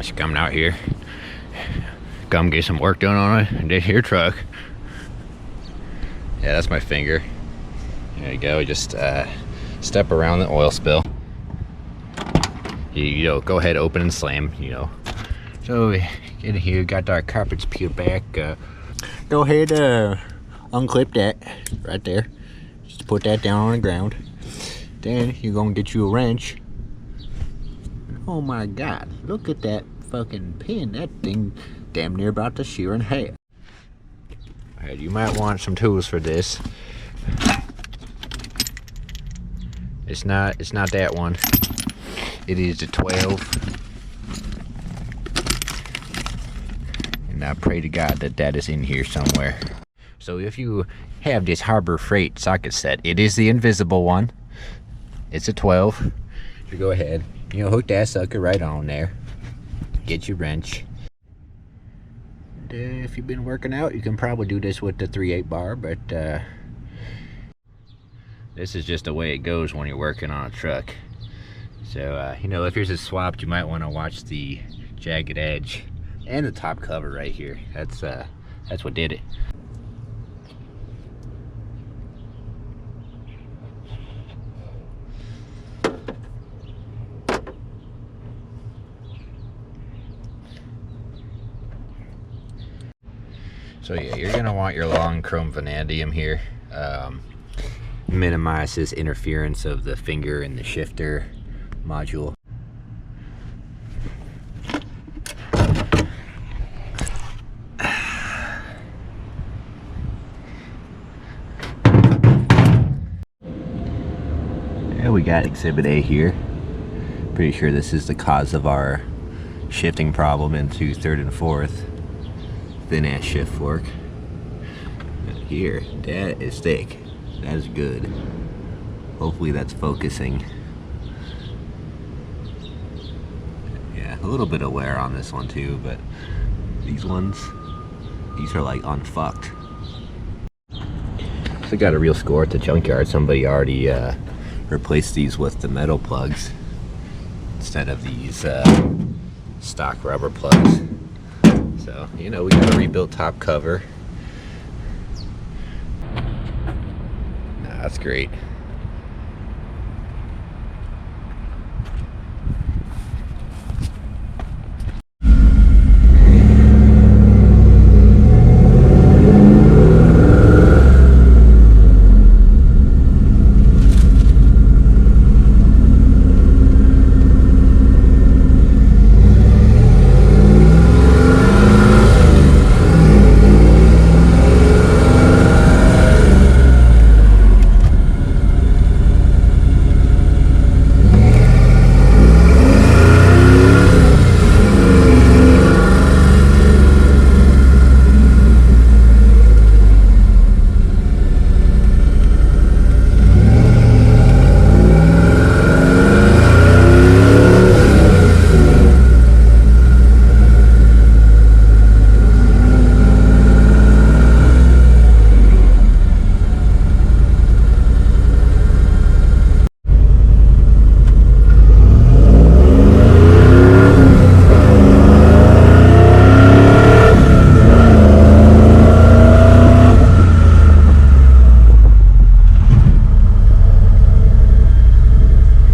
Just coming out here, come get some work done on this here truck. Yeah, that's my finger. There you go. Just step around the oil spill. You know, go ahead, open and slam. You know. So in here, got our carpets peeled back. Go ahead, unclip that right there. Just put that down on the ground. Then you're gonna get you a wrench. Oh my God! Look at that fucking pin. That thing damn near about to shear in half. Alright, you might want some tools for this. It's not that one. It is the 12. And I pray to God that is in here somewhere. So if you have this Harbor Freight socket set, it is the invisible one. It's a 12. So go ahead, you know, hook that sucker right on there. Get your wrench. And, if you've been working out, you can probably do this with the 3/8 bar, but this is just the way it goes when you're working on a truck. So, you know, if yours is swapped, you might want to watch the jagged edge and the top cover right here. That's what did it. So yeah, you're gonna want your long chrome vanadium here. Minimizes interference of the finger and the shifter module. Yeah, we got Exhibit A here. Pretty sure this is the cause of our shifting problem into 3rd and 4th. Thin ass shift fork. Here, that is thick. That is good. Hopefully that's focusing. Yeah, a little bit of wear on this one too, but these are like unfucked. So I got a real score at the junkyard. Somebody already replaced these with the metal plugs instead of these stock rubber plugs. So, you know, we got a rebuilt top cover. Nah, that's great.